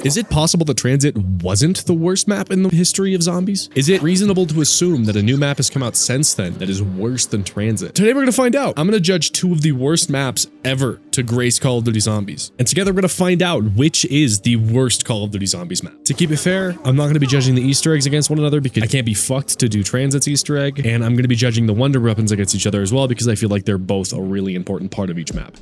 Is it possible that TranZit wasn't the worst map in the history of zombies? Is it reasonable to assume that a new map has come out since then that is worse than TranZit? Today we're gonna find out. I'm gonna judge 2 of the worst maps ever to grace Call of Duty Zombies. And together we're gonna find out which is the worst Call of Duty Zombies map. To keep it fair, I'm not gonna be judging the Easter eggs against one another because I can't be fucked to do TranZit's Easter egg, and I'm gonna be judging the wonder weapons against each other as well because I feel like they're both a really important part of each map.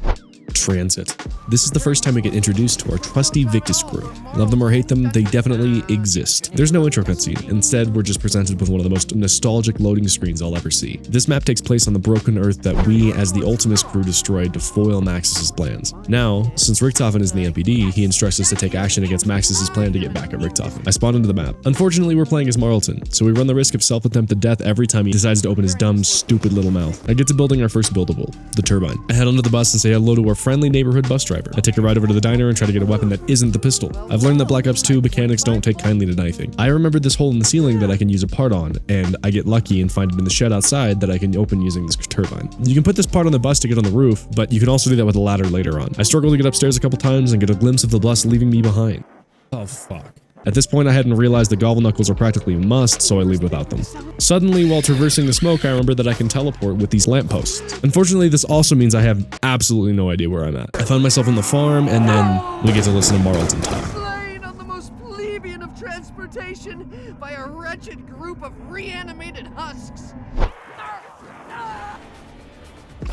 TranZit. This is the first time we get introduced to our trusty Victus crew. Love them or hate them, they definitely exist. There's no intro cutscene. Instead, we're just presented with one of the most nostalgic loading screens I'll ever see. This map takes place on the broken earth that we, as the Ultimus crew, destroyed to foil Maxis's plans. Now, since Richtofen is in the MPD, he instructs us to take action against Maxis's plan to get back at Richtofen. I spawn into the map. Unfortunately, we're playing as Marlton, so we run the risk of self-attempted death every time he decides to open his dumb, stupid little mouth. I get to building our first buildable, the turbine. I head onto the bus and say hello to our friendly neighborhood bus driver. I take a ride over to the diner and try to get a weapon that isn't the pistol. I've learned that Black Ops 2 mechanics don't take kindly to knifing. I remembered this hole in the ceiling that I can use a part on, and I get lucky and find it in the shed outside that I can open using this turbine. You can put this part on the bus to get on the roof, but you can also do that with a ladder later on. I struggle to get upstairs a couple times and get a glimpse of the bus leaving me behind. Oh fuck. At this point, I hadn't realized the gobble knuckles are practically a must, so I leave without them. Suddenly, while traversing the smoke, I remember that I can teleport with these lampposts. Unfortunately, this also means I have absolutely no idea where I'm at. I found myself on the farm, and then we get to listen to Marlton talk. Slain on the most plebeian of transportation by a wretched group of reanimated husks.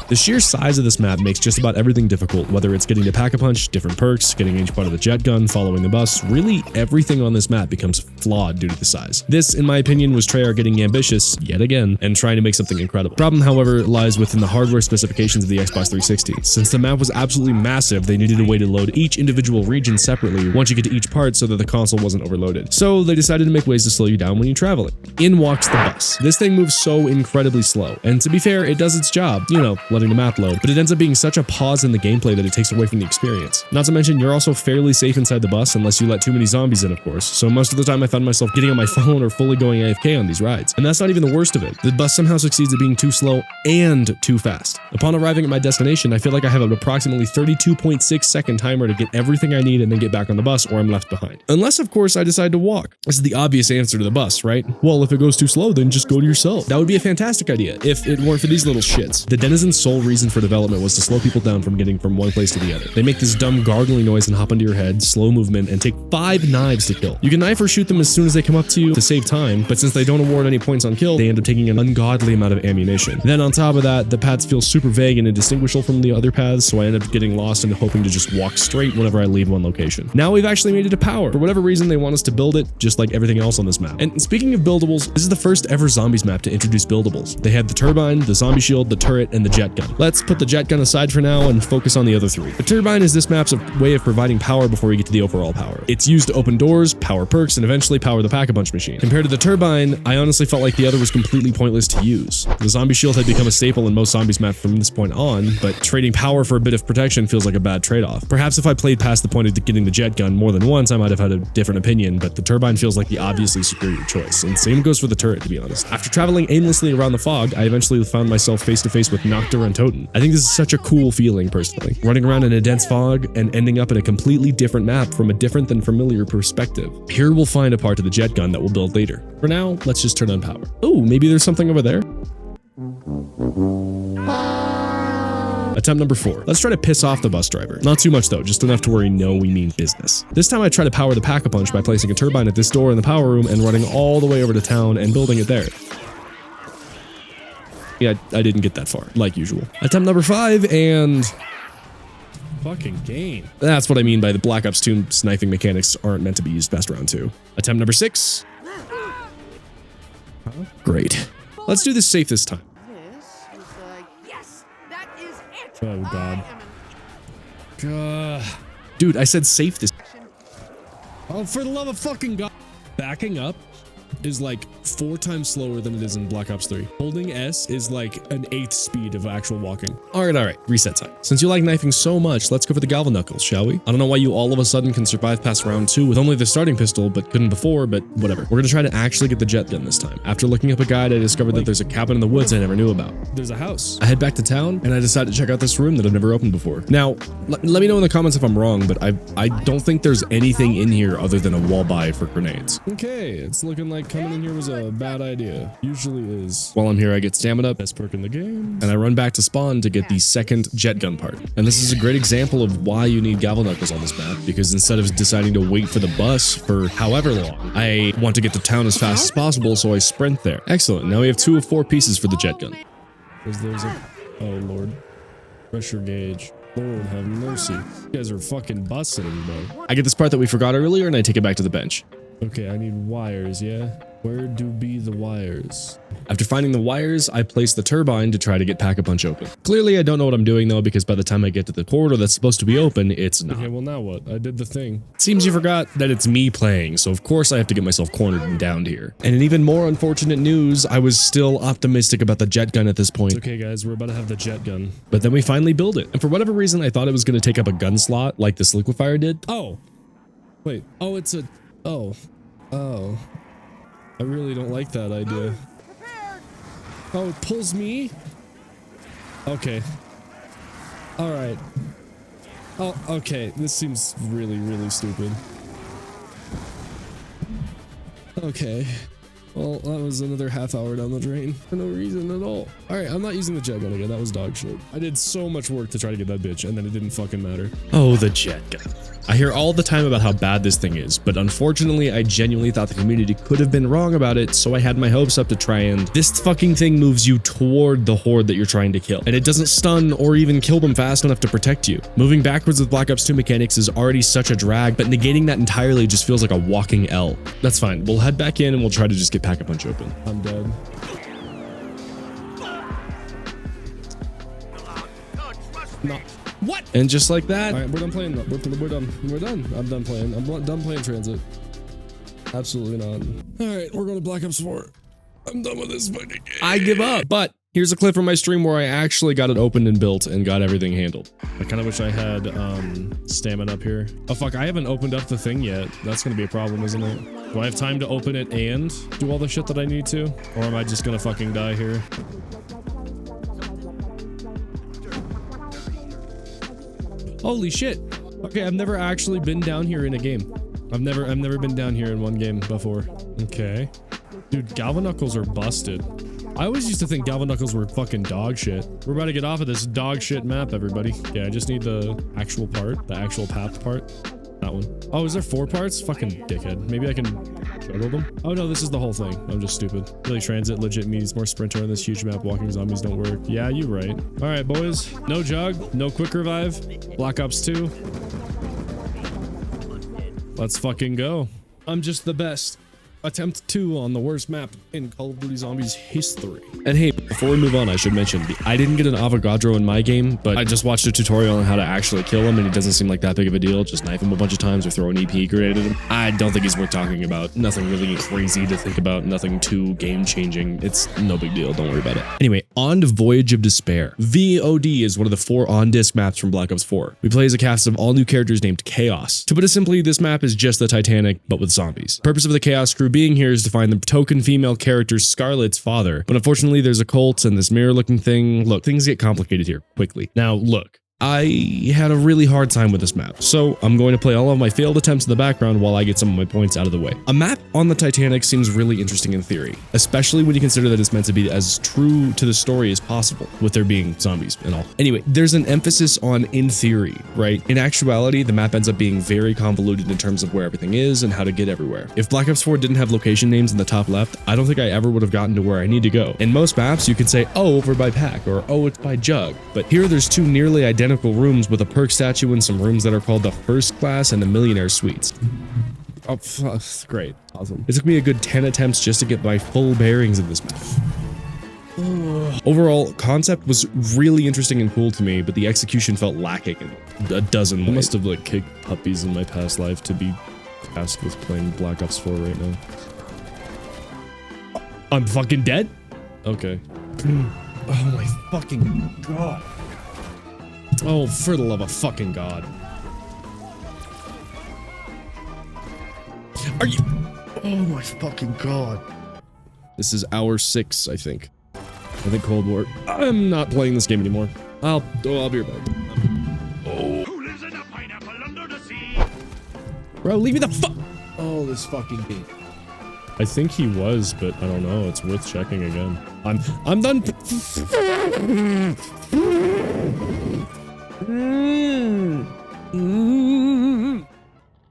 The sheer size of this map makes just about everything difficult, whether it's getting to Pack-a-Punch, different perks, getting each part of the jet gun, following the bus. Really, everything on this map becomes flawed due to the size. This, in my opinion, was Treyarch getting ambitious, yet again, and trying to make something incredible. Problem, however, lies within the hardware specifications of the Xbox 360. Since the map was absolutely massive, they needed a way to load each individual region separately once you get to each part so that the console wasn't overloaded. So they decided to make ways to slow you down when you're traveling. In walks the bus. This thing moves so incredibly slow, and to be fair, it does its job, you know, letting the map load, but it ends up being such a pause in the gameplay that it takes away from the experience. Not to mention, you're also fairly safe inside the bus unless you let too many zombies in, of course, so most of the time I found myself getting on my phone or fully going AFK on these rides. And that's not even the worst of it. The bus somehow succeeds at being too slow and too fast. Upon arriving at my destination, I feel like I have an approximately 32.6 second timer to get everything I need and then get back on the bus, or I'm left behind. Unless, of course, I decide to walk. This is the obvious answer to the bus, right? Well, if it goes too slow, then just go to yourself. That would be a fantastic idea if it weren't for these little shits. The Denizen's sole reason for development was to slow people down from getting from one place to the other. They make this dumb gargling noise and hop into your head, slow movement, and take 5 knives to kill. You can knife or shoot them as soon as they come up to you to save time, but since they don't award any points on kill, they end up taking an ungodly amount of ammunition. Then on top of that, the paths feel super vague and indistinguishable from the other paths, so I end up getting lost and hoping to just walk straight whenever I leave one location. Now we've actually made it to power. For whatever reason, they want us to build it, just like everything else on this map. And speaking of buildables, this is the first ever zombies map to introduce buildables. They had the turbine, the zombie shield, the turret, and the jet gun. Let's put the jet gun aside for now and focus on the other 3. The turbine is this map's way of providing power before you get to the overall power. It's used to open doors, power perks, and eventually power the Pack-a-Punch machine. Compared to the turbine, I honestly felt like the other was completely pointless to use. The zombie shield had become a staple in most zombies maps from this point on, but trading power for a bit of protection feels like a bad trade-off. Perhaps if I played past the point of getting the jet gun more than once, I might have had a different opinion, but the turbine feels like the obviously superior choice, and same goes for the turret, to be honest. After traveling aimlessly around the fog, I eventually found myself face to face with Noctur and Toten. I think this is such a cool feeling, personally. Running around in a dense fog and ending up in a completely different map from a different than familiar perspective. Here we'll find a part of the jet gun that we'll build later. For now, let's just turn on power. Oh, maybe there's something over there. Attempt number 4. Let's try to piss off the bus driver. Not too much though, just enough to where we know we mean business. This time I try to power the Pack-a-Punch by placing a turbine at this door in the power room and running all the way over to town and building it there. Yeah, I didn't get that far, like usual. Attempt number 5 and... fucking game. That's what I mean by the Black Ops 2 sniping mechanics aren't meant to be used past round 2. Attempt number 6. Great. Let's do this safe this time. Yes, that is it. Oh god. Dude, I said safe this. Oh, for the love of fucking God. Backing up. is like 4 times slower than it is in Black Ops 3. Holding S is like an 8th speed of actual walking. All right, reset time. Since you like knifing so much, let's go for the Galvanuckles, shall we? I don't know why you all of a sudden can survive past round 2 with only the starting pistol, but couldn't before, but whatever. We're gonna try to actually get the jet gun this time. After looking up a guide, I discovered that there's a cabin in the woods I never knew about. There's a house. I head back to town, and I decided to check out this room that I've never opened before. Now, let me know in the comments if I'm wrong, but I don't think there's anything in here other than a wall buy for grenades. Okay, it's looking like coming in here was a bad idea. Usually is. While I'm here, I get Staminup, best perk in the game, and I run back to spawn to get the second jet gun part. And this is a great example of why you need Galvanuckles on this map, because instead of deciding to wait for the bus for however long, I want to get to town as fast as possible, so I sprint there. Excellent. Now we have 2 of 4 pieces for the jet gun. There's a... Oh, Lord. Pressure gauge. Lord have mercy. You guys are fucking busting everybody. I get this part that we forgot earlier and I take it back to the bench. Okay, I need wires, yeah? Where do be the wires? After finding the wires, I place the turbine to try to get Pack-a-Punch open. Clearly, I don't know what I'm doing though, because by the time I get to the corridor that's supposed to be open, it's not. Okay, well now what? I did the thing. Seems you forgot that it's me playing, so of course I have to get myself cornered and downed here. And in even more unfortunate news, I was still optimistic about the jet gun at this point. Okay guys, we're about to have the jet gun. But then we finally build it. And for whatever reason, I thought it was going to take up a gun slot like this liquefier did. Oh. Wait. Oh, it's a... Oh. Oh. I really don't like that idea. Oh, it pulls me? Okay. Alright. Oh, okay. This seems really, really stupid. Okay. Well, that was another half hour down the drain for no reason at all. Alright, I'm not using the jet gun again. That was dog shit. I did so much work to try to get that bitch, and then it didn't fucking matter. Oh, the jet gun. I hear all the time about how bad this thing is, but unfortunately, I genuinely thought the community could have been wrong about it, so I had my hopes up to try and... This fucking thing moves you toward the horde that you're trying to kill, and it doesn't stun or even kill them fast enough to protect you. Moving backwards with Black Ops 2 mechanics is already such a drag, but negating that entirely just feels like a walking L. That's fine. We'll head back in and we'll try to just get Pack-a-Punch open. I'm dead. No. What? And just like that. All right, we're done playing. We're done. We're done. I'm done playing. I'm done playing TranZit. Absolutely not. All right, we're going to Black Ops 4. I'm done with this fucking game. I give up. But here's a clip from my stream where I actually got it opened and built and got everything handled. I kind of wish I had Staminup here. Oh fuck, I haven't opened up the thing yet. That's gonna be a problem, isn't it? Do I have time to open it and do all the shit that I need to? Or am I just gonna fucking die here? Holy shit. Okay, I've never actually been down here in a game. I've never been down here in one game before. Okay. Dude, Galvanuckles are busted. I always used to think Galvanuckles were fucking dog shit. We're about to get off of this dog shit map, everybody. Yeah, I just need the actual part, the actual path part. That one. Oh, is there 4 parts? Fucking dickhead. Maybe I can juggle them? Oh no, this is the whole thing. I'm just stupid. Really, TranZit legit means more sprinter on this huge map. Walking zombies don't work. Yeah, you're right. All right, boys. No jug, no quick revive. Black Ops 2. Let's fucking go. I'm just the best. Attempt 2 on the worst map in Call of Duty Zombies history. And hey, before we move on, I should mention, I didn't get an Avogadro in my game, but I just watched a tutorial on how to actually kill him, and it doesn't seem like that big of a deal. Just knife him a bunch of times or throw an EP grenade at him. I don't think he's worth talking about. Nothing really crazy to think about. Nothing too game-changing. It's no big deal. Don't worry about it. Anyway, on to Voyage of Despair. VOD is one of the 4 on-disc maps from Black Ops 4. We play as a cast of all new characters named Chaos. To put it simply, this map is just the Titanic, but with zombies. The purpose of the Chaos crew being here is to find the token female character Scarlet's father, but unfortunately there's a cult and this mirror looking thing. Look, things get complicated here quickly. Now look, I had a really hard time with this map, so I'm going to play all of my failed attempts in the background while I get some of my points out of the way. A map on the Titanic seems really interesting in theory, especially when you consider that it's meant to be as true to the story as possible, with there being zombies and all. Anyway, there's an emphasis on in theory, right? In actuality, the map ends up being very convoluted in terms of where everything is and how to get everywhere. If Black Ops 4 didn't have location names in the top left, I don't think I ever would have gotten to where I need to go. In most maps, you could say, oh, over by Pack, or oh, it's by Jug. But here there's 2 nearly identical rooms with a perk statue and some rooms that are called the First Class and the Millionaire Suites. Oh, great. Awesome. It took me a good 10 attempts just to get my full bearings of this map. Overall, concept was really interesting and cool to me, but the execution felt lacking in a dozen ways. I must have like kicked puppies in my past life to be tasked with playing Black Ops 4 right now. I'm fucking dead? Okay. Oh my fucking god. Oh, for the love of fucking god. Are you? Oh my fucking god. This is hour 6, I think. I think Cold War. I'm not playing this game anymore. I'll be right back. Oh. Who lives in a pineapple under the sea? Bro, leave me the fuck. Oh, this fucking game. I think he was, but I don't know. It's worth checking again. I'm done.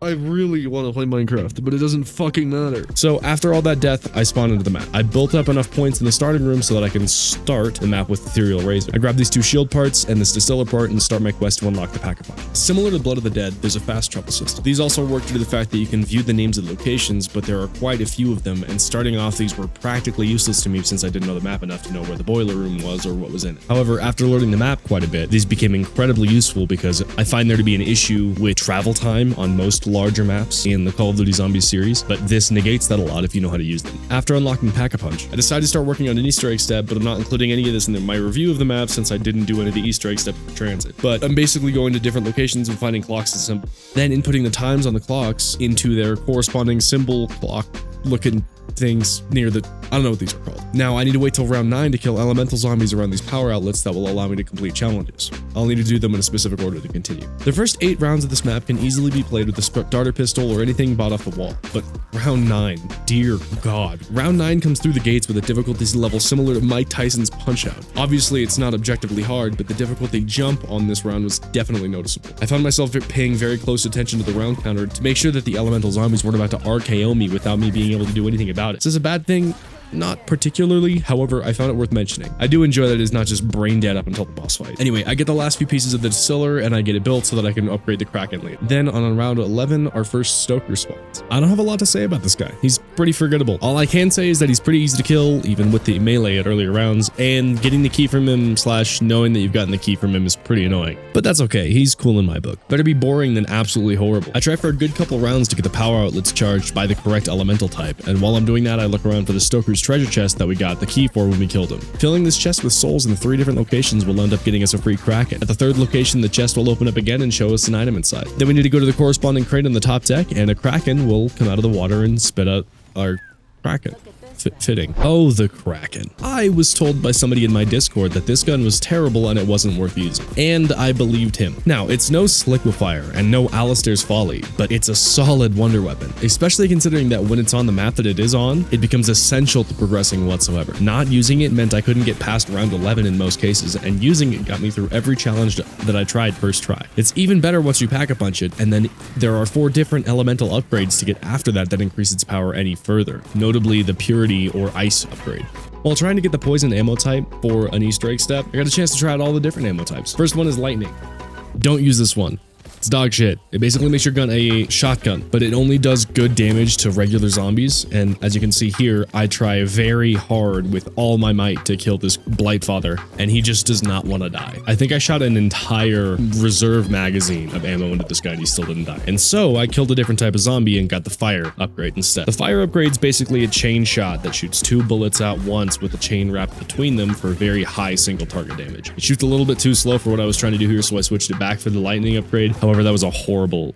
I really want to play Minecraft, but it doesn't fucking matter. So after all that death, I spawned into the map. I built up enough points in the starting room so that I can start the map with Ethereal Razor. I grab these 2 shield parts and this distiller part and start my quest to unlock the pack-a-punch. Similar to Blood of the Dead, there's a fast travel system. These also work due to the fact that you can view the names of the locations, but there are quite a few of them, and starting off these were practically useless to me since I didn't know the map enough to know where the boiler room was or what was in it. However, after learning the map quite a bit, these became incredibly useful because I find there to be an issue with travel time on most larger maps in the Call of Duty Zombies series, but this negates that a lot if you know how to use them. After unlocking Pack-a-Punch, I decided to start working on an Easter egg step, but I'm not including any of this in my review of the map since I didn't do any of the Easter egg steps for TranZit. But I'm basically going to different locations and finding clocks and symbols, then inputting the times on the clocks into their corresponding symbol clock looking things near the, I don't know what these are called. Now I need to wait till round 9 to kill elemental zombies around these power outlets that will allow me to complete challenges. I'll need to do them in a specific order to continue. The first 8 rounds of this map can easily be played with a starter pistol or anything bought off the wall, but round 9, dear god. Round 9 comes through the gates with a difficulty level similar to Mike Tyson's Punch-Out. Obviously it's not objectively hard, but the difficulty jump on this round was definitely noticeable. I found myself paying very close attention to the round counter to make sure that the elemental zombies weren't about to RKO me without me being able to do anything about it. Is this a bad thing? Not particularly, however, I found it worth mentioning. I do enjoy that it's not just brain dead up until the boss fight. Anyway, I get the last few pieces of the distiller and I get it built so that I can upgrade the Kraken later. Then on round 11, our first Stoker spawns. I don't have a lot to say about this guy. He's pretty forgettable. All I can say is that he's pretty easy to kill, even with the melee at earlier rounds, and getting the key from him / knowing that you've gotten the key from him is pretty annoying. But that's okay, he's cool in my book. Better be boring than absolutely horrible. I try for a good couple rounds to get the power outlets charged by the correct elemental type, and while I'm doing that, I look around for the Stoker's treasure chest that we got the key for when we killed him. Filling this chest with souls in the 3 different locations will end up getting us a free Kraken. At the 3rd location, the chest will open up again and show us an item inside. Then we need to go to the corresponding crate on the top deck, and a Kraken will come out of the water and spit out our Kraken. Fitting. Oh, the Kraken. I was told by somebody in my Discord that this gun was terrible and it wasn't worth using, and I believed him. Now, it's no Sliquifier and no Alistair's Folly, but it's a solid wonder weapon, especially considering that when it's on the map that it is on, it becomes essential to progressing whatsoever. Not using it meant I couldn't get past round 11 in most cases, and using it got me through every challenge that I tried first try. It's even better once you Pack-a-Punch it, and then there are 4 different elemental upgrades to get after that increase its power any further, notably the Purity or Ice upgrade. While trying to get the poison ammo type for an Easter egg step, I got a chance to try out all the different ammo types. First one is lightning. Don't use this one. It's dog shit. It basically makes your gun a shotgun, but it only does good damage to regular zombies, and as you can see here, I try very hard with all my might to kill this Blightfather, and he just does not want to die. I think I shot an entire reserve magazine of ammo into this guy and he still didn't die. And so I killed a different type of zombie and got the fire upgrade instead. The fire upgrade is basically a chain shot that shoots 2 bullets out once with a chain wrapped between them for very high single target damage. It shoots a little bit too slow for what I was trying to do here, so I switched it back for the lightning upgrade. However, that was a horrible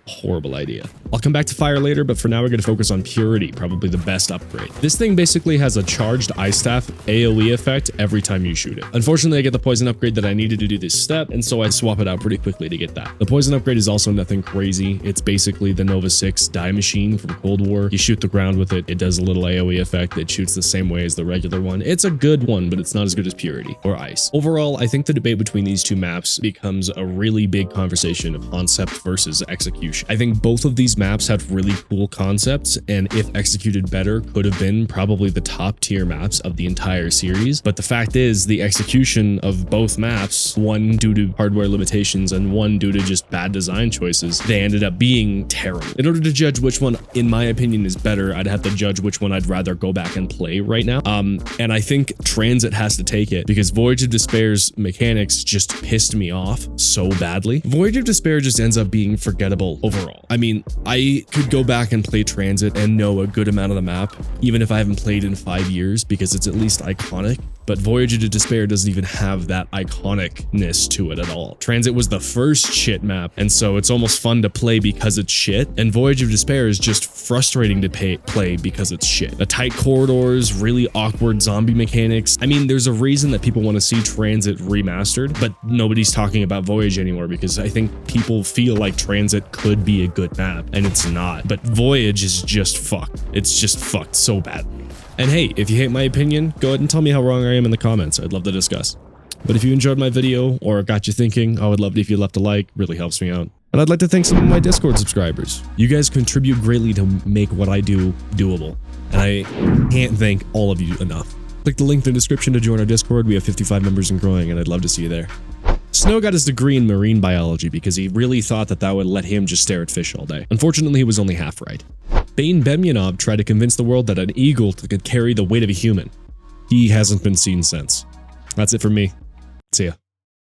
idea. I'll come back to fire later, but for now we're going to focus on Purity, probably the best upgrade. This thing basically has a charged ice staff AoE effect every time you shoot it. Unfortunately, I get the poison upgrade that I needed to do this step, and so I swap it out pretty quickly to get that. The poison upgrade is also nothing crazy. It's basically the Nova 6 die machine from Cold War. You shoot the ground with it, it does a little AoE effect. It shoots the same way as the regular one. It's a good one, but it's not as good as Purity or Ice. Overall, I think the debate between these 2 maps becomes a really big conversation of concept versus execution. I think both of these maps have really cool concepts, and if executed better, could have been probably the top tier maps of the entire series. But the fact is, the execution of both maps, one due to hardware limitations and one due to just bad design choices, they ended up being terrible. In order to judge which one, in my opinion, is better, I'd have to judge which one I'd rather go back and play right now. And I think TranZit has to take it because Voyage of Despair's mechanics just pissed me off so badly. Voyage of Despair just ends ends up being forgettable overall. I mean, I could go back and play TranZit and know a good amount of the map, even if I haven't played in 5 years, because it's at least iconic. But Voyage of Despair doesn't even have that iconicness to it at all. TranZit was the first shit map, and so it's almost fun to play because it's shit, and Voyage of Despair is just frustrating to play because it's shit. The tight corridors, really awkward zombie mechanics. I mean, there's a reason that people want to see TranZit remastered, but nobody's talking about Voyage anymore because I think people feel like TranZit could be a good map, and it's not. But Voyage is just fucked. It's just fucked so bad. And hey, if you hate my opinion, go ahead and tell me how wrong I am in the comments. I'd love to discuss. But if you enjoyed my video or got you thinking, I would love it if you left a like. Really helps me out. And I'd like to thank some of my Discord subscribers. You guys contribute greatly to make what I do doable. And I can't thank all of you enough. Click the link in the description to join our Discord. We have 55 members and growing, and I'd love to see you there. Snow got his degree in marine biology because he really thought that would let him just stare at fish all day. Unfortunately, he was only half right. Bain Bemyonov tried to convince the world that an eagle could carry the weight of a human. He hasn't been seen since. That's it for me. See ya.